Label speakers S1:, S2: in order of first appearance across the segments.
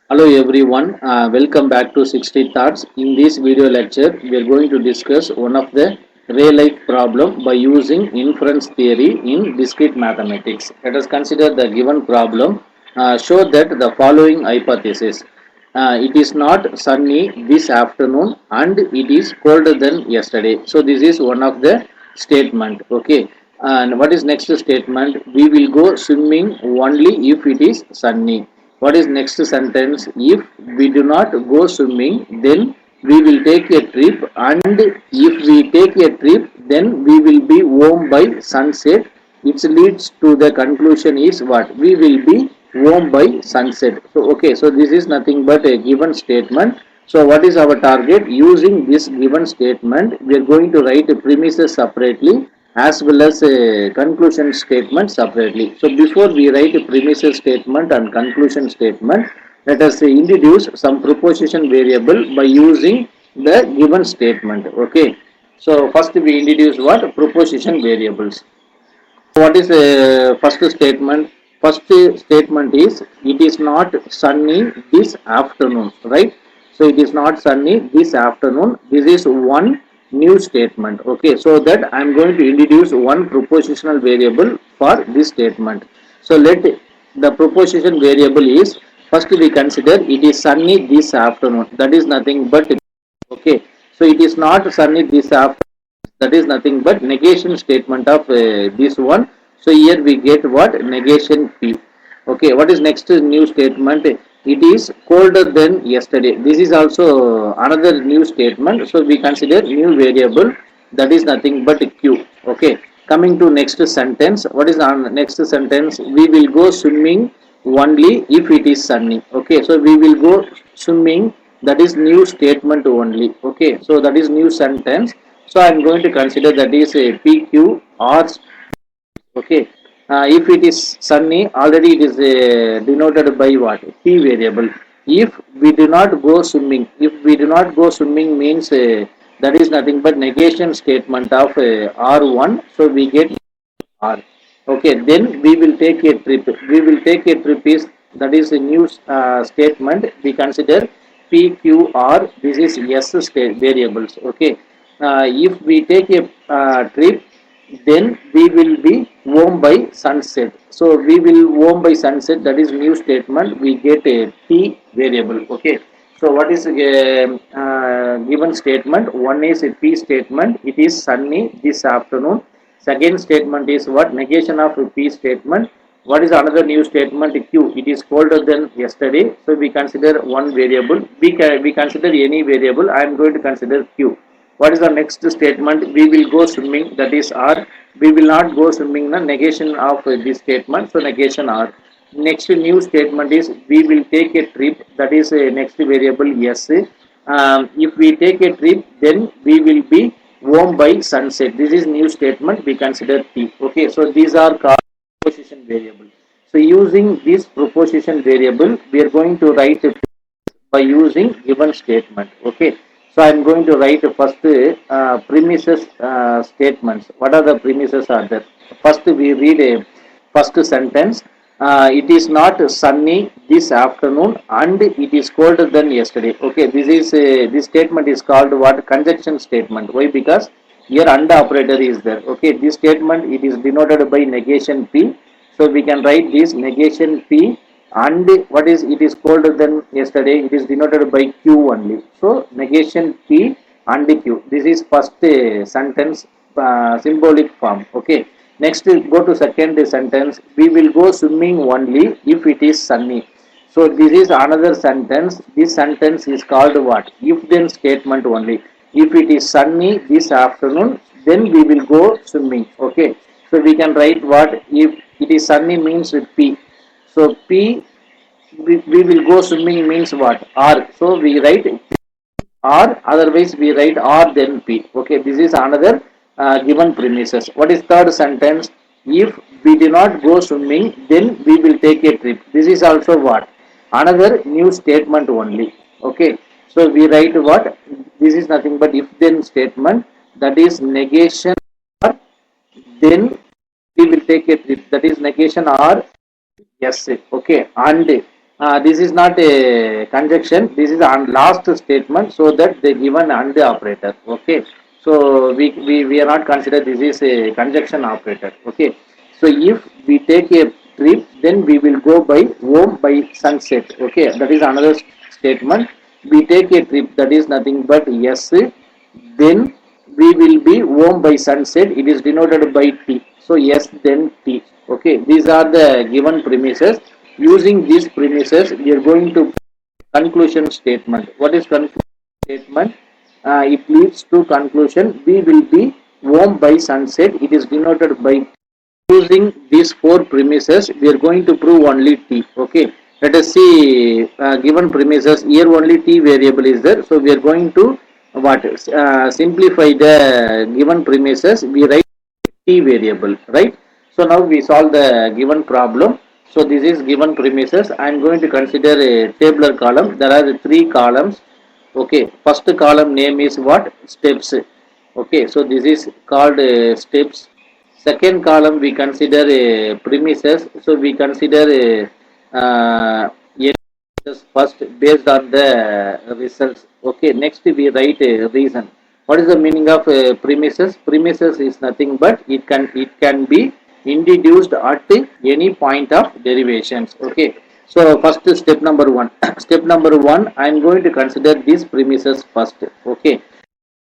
S1: Hello everyone, welcome back to 60 Thoughts. In this video lecture, we are going to discuss one of the real life problem by using inference theory in discrete mathematics. Let us consider the given problem. Show that the following hypothesis. It is not sunny this afternoon and it is colder than yesterday. So this is one of the statement. Okay. And what is next statement? We will go swimming only if it is sunny. What is next sentence? If we do not go swimming, then we will take a trip, and if we take a trip, then we will be home by sunset. It leads to the conclusion is what? We will be home by sunset. So okay, so this is nothing but a given statement. So what is our target? Using this given statement, we are going to write premises separately as well as a conclusion statement separately. So before we write a premises statement and conclusion statement, let us introduce some proposition variable by using the given statement. Okay. So first we introduce what? Proposition variables. What is the first statement? First statement is it is not sunny this afternoon, right? So it is not sunny this afternoon. This is one new statement. Okay, so that I am going to introduce one propositional variable for this statement. So let the proposition variable is first we consider it is sunny this afternoon. That is nothing but okay. So it is not sunny this afternoon, that is nothing but negation statement of this one. So here we get what? Negation P. Okay, what is next new statement? It is colder than yesterday. This is also another new statement. So we consider new variable, that is nothing but Q. Okay, coming to next sentence. What is the next sentence? We will go swimming only if it is sunny. Okay, so we will go swimming, that is new statement only. Okay, so that is new sentence. So I am going to consider that is a PQ or okay. If it is sunny, already it is denoted by what? P variable. If we do not go swimming, if we do not go swimming means that is nothing but negation statement of R1. So we get R. Okay, then we will take a trip. We will take a trip is, that is a new statement. We consider PQR. This is S state variables. Okay, if we take a trip, then we will be home by sunset. So we will home by sunset. That is new statement. We get a T variable. Okay. So what is given statement? One is a P statement. It is sunny this afternoon. Second statement is what? Negation of P statement. What is another new statement? Q. It is colder than yesterday. So we consider one variable. We consider any variable. I am going to consider Q. What is the next statement? We will go swimming. That is R. We will not go swimming. The negation of this statement. So negation R. Next new statement is we will take a trip. That is next variable S. If we take a trip, then we will be home by sunset. This is new statement. We consider T. Okay. So these are called proposition variable. So using this proposition variable, we are going to write by using given statement. Okay. So I am going to write first premises statements. What are the premises are there? First we read a first sentence. It is not sunny this afternoon and it is colder than yesterday. Okay, this is this statement is called what? Conjunction statement. Why? Because here and operator is there. Okay, this statement it is denoted by negation P. So we can write this negation P, and what is it is colder than yesterday, it is denoted by Q only. So negation P and Q. This is first sentence symbolic form. Okay, next go to second sentence. We will go swimming only if it is sunny. So this is another sentence. This sentence is called what? If then statement only. If it is sunny this afternoon, then we will go swimming. Okay, so we can write what? If it is sunny means P. So P, we will go swimming means what? R. So we write R, otherwise we write R then P. Okay, this is another given premises. What is third sentence? If we do not go swimming, then we will take a trip. This is also what? Another new statement only. Okay, so we write what? This is nothing but if then statement, that is negation R, then we will take a trip. That is negation R. Yes, okay, and This is not a conjunction, this is on last statement, so that they given and the operator. Okay, so we are not consider this is a conjunction operator. Okay, so if we take a trip, then we will go by home by sunset. Okay, that is another statement. We take a trip, that is nothing but yes, then we will be home by sunset, it is denoted by t. So yes, then t. Okay, these are the given premises. Using these premises, we are going to conclusion statement. What is conclusion statement? It leads to conclusion. We will be home by sunset. It is denoted by. Using these four premises, we are going to prove only t. Okay. Let us see given premises. Here only t variable is there. So we are going to what simplify the given premises. We write t variable, right? So now we solve the given problem. So this is given premises. I am going to consider a tabular column. There are three columns. Okay, first column name is what? Steps. Okay, so this is called steps. Second column we consider a premises. So we consider a first based on the results. Okay, next we write a reason. What is the meaning of premises? Premises is nothing but it can be introduced at any point of derivations. Okay, so first step number one. Step number one, I am going to consider these premises first. Okay,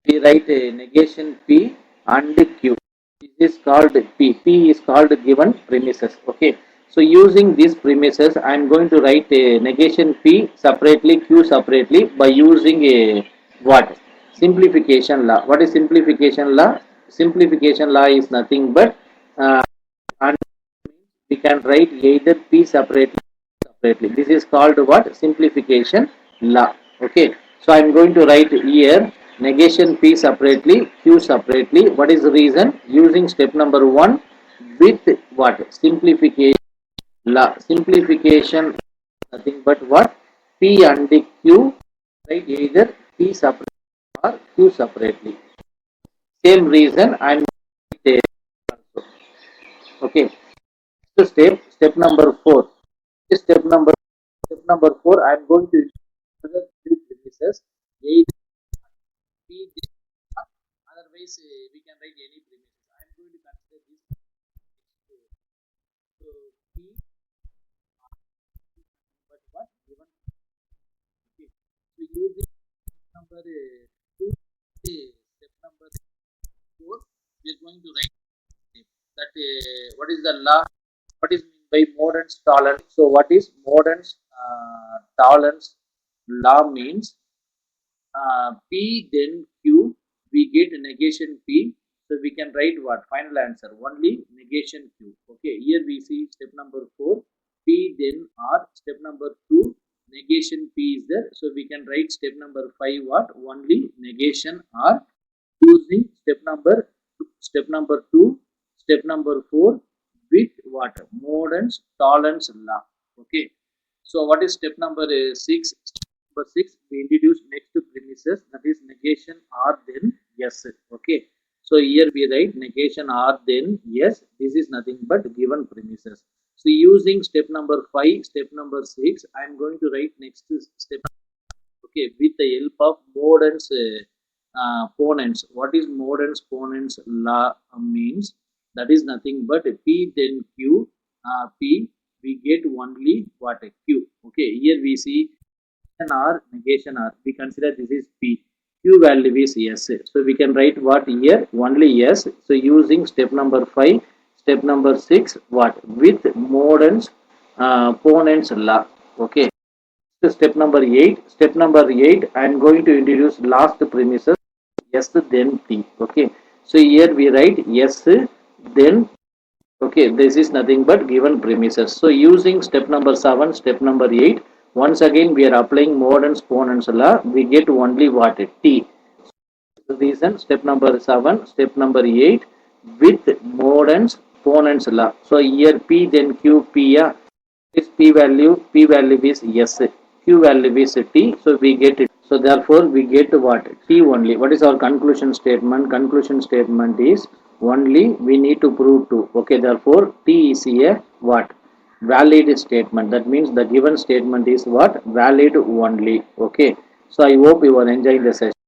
S1: we write a negation P and Q. This is called P. P is called given premises. Okay. So using these premises, I am going to write a negation P separately, Q separately by using a what? Simplification law. What is simplification law? Simplification law is nothing but and we can write either P separately. This is called what? Simplification law. Okay. So I am going to write here negation P separately, Q separately. What is the reason? Using step number one with what? Simplification law. Simplification nothing but what? P and Q, right? Either P separately or Q separately. Same reason I am okay. So step number four. Step number four. I am going to use other three premises. Either P, otherwise we can write any premises. I am going to consider this. So P, but what given? Okay. So using number two, step number four, we are going to write that what is the law? What is meant by Morden's tolerance? So what is Morden's tolerance law means? P then Q, we get negation P. So we can write what? Final answer. Only negation Q. Okay, here we see step number 4. P then R. Step number 2. Negation P is there. So we can write step number 5 what? Only negation R. Using step number 2, step number 4 with what? Morden's tolerance law. Okay. So what is step number 6? Number 6, we introduce next premises, that is negation R then yes. Okay. So here we write negation R then yes. This is nothing but given premises. So using step number 5, step number 6, I am going to write next step. Okay, with the help of Morden's ponens. What is Morden's ponens law means? That is nothing but P then Q. P we get only what? Q. Okay, here we see R, negation R. We consider this is P. Q value is yes. So we can write what here? Only yes. So using step number 5, step number 6, what? With Morden's ponens law. Okay. So step number 8. Step number 8, I am going to introduce last premises. Yes, then T. Okay. So here we write yes, then okay, this is nothing but given premises. So using step number 7, step number 8, once again we are applying Morden's ponens law. We get only what? T. So reason step number 7, step number 8 with Morden's ponens law. So here P then Q P. This P value is yes. Q value is T. So we get it. So therefore we get what? T only. What is our conclusion statement? Conclusion statement is only we need to prove 2. Okay, therefore T is a what? valid statement. That means the given statement is what? Valid only. Okay. So I hope you are enjoying the session.